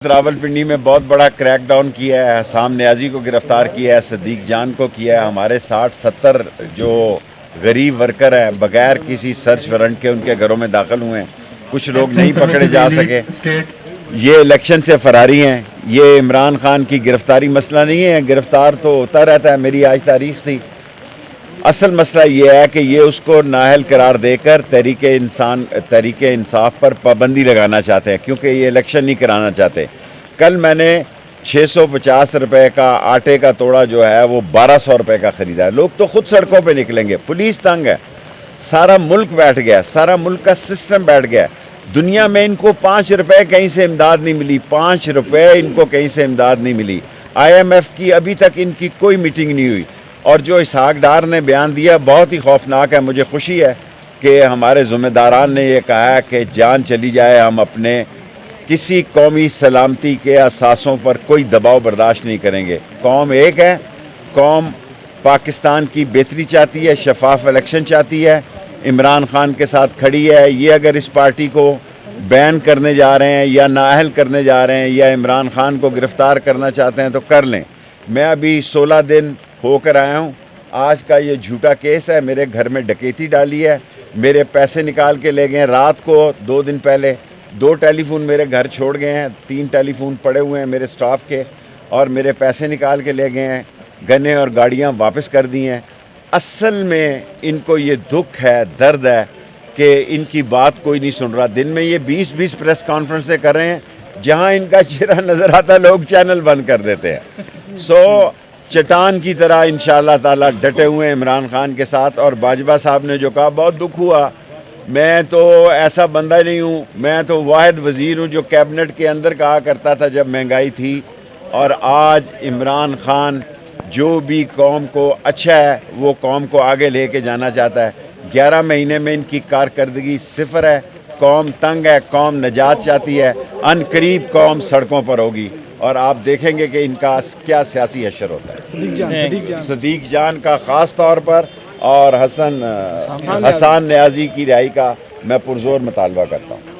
راولپنڈی میں بہت بڑا کریک ڈاؤن کیا ہے، حسام نیازی کو گرفتار کیا ہے، صدیق جان کو کیا ہے، ہمارے 60-70 جو غریب ورکر ہیں بغیر کسی سرچ وارنٹ کے ان کے گھروں میں داخل ہوئے ہیں، کچھ لوگ نہیں پکڑے جا سکے۔ یہ الیکشن سے فراری ہیں، یہ عمران خان کی گرفتاری مسئلہ نہیں ہے، گرفتار تو ہوتا رہتا ہے، میری آج تاریخ تھی۔ اصل مسئلہ یہ ہے کہ یہ اس کو نااہل قرار دے کر تحریک انصاف پر پابندی لگانا چاہتے ہیں، کیونکہ یہ الیکشن نہیں کرانا چاہتے۔ کل میں نے 650 روپے کا آٹے کا توڑا جو ہے وہ 1200 روپے کا خریدا ہے۔ لوگ تو خود سڑکوں پہ نکلیں گے، پولیس تنگ ہے، سارا ملک بیٹھ گیا، سارا ملک کا سسٹم بیٹھ گیا۔ دنیا میں ان کو 5 روپے کہیں سے امداد نہیں ملی، 5 روپے ان کو کہیں سے امداد نہیں ملی۔ IMF کی ابھی تک ان کی کوئی میٹنگ نہیں ہوئی، اور جو اسحاق ڈار نے بیان دیا بہت ہی خوفناک ہے۔ مجھے خوشی ہے کہ ہمارے ذمہ داران نے یہ کہا ہے کہ جان چلی جائے ہم اپنے کسی قومی سلامتی کے اساسوں پر کوئی دباؤ برداشت نہیں کریں گے۔ قوم ایک ہے، قوم پاکستان کی بہتری چاہتی ہے، شفاف الیکشن چاہتی ہے، عمران خان کے ساتھ کھڑی ہے۔ یہ اگر اس پارٹی کو بین کرنے جا رہے ہیں یا نااہل کرنے جا رہے ہیں یا عمران خان کو گرفتار کرنا چاہتے ہیں تو کر لیں۔ میں ابھی 16 دن ہو کر آیا ہوں، آج کا یہ جھوٹا کیس ہے، میرے گھر میں ڈکیتی ڈالی ہے، میرے پیسے نکال کے لے گئے ہیں۔ رات کو 2 دن پہلے 2 ٹیلی فون میرے گھر چھوڑ گئے ہیں، 3 ٹیلی فون پڑے ہوئے ہیں میرے سٹاف کے، اور میرے پیسے نکال کے لے گئے ہیں، گنے اور گاڑیاں واپس کر دی ہیں۔ اصل میں ان کو یہ دکھ ہے، درد ہے کہ ان کی بات کوئی نہیں سن رہا۔ دن میں یہ 20 پریس کانفرنسیں کر رہے ہیں، جہاں ان کا چہرہ نظر آتا لوگ چینل بند کر دیتے ہیں۔ چٹان کی طرح انشاءاللہ تعالی ڈٹے ہوئے ہیں عمران خان کے ساتھ۔ اور باجوہ صاحب نے جو کہا بہت دکھ ہوا، میں تو ایسا بندہ نہیں ہوں، میں تو واحد وزیر ہوں جو کیبنٹ کے اندر کہا کرتا تھا جب مہنگائی تھی، اور آج عمران خان جو بھی قوم کو اچھا ہے وہ قوم کو آگے لے کے جانا چاہتا ہے۔ 11 مہینے میں ان کی کارکردگی 0 ہے، قوم تنگ ہے، قوم نجات چاہتی ہے، ان قریب قوم سڑکوں پر ہوگی، اور آپ دیکھیں گے کہ ان کا کیا سیاسی حشر ہوتا ہے۔ صدیق جان کا خاص طور پر اور حسان نیازی کی رہائی کا میں پرزور مطالبہ کرتا ہوں۔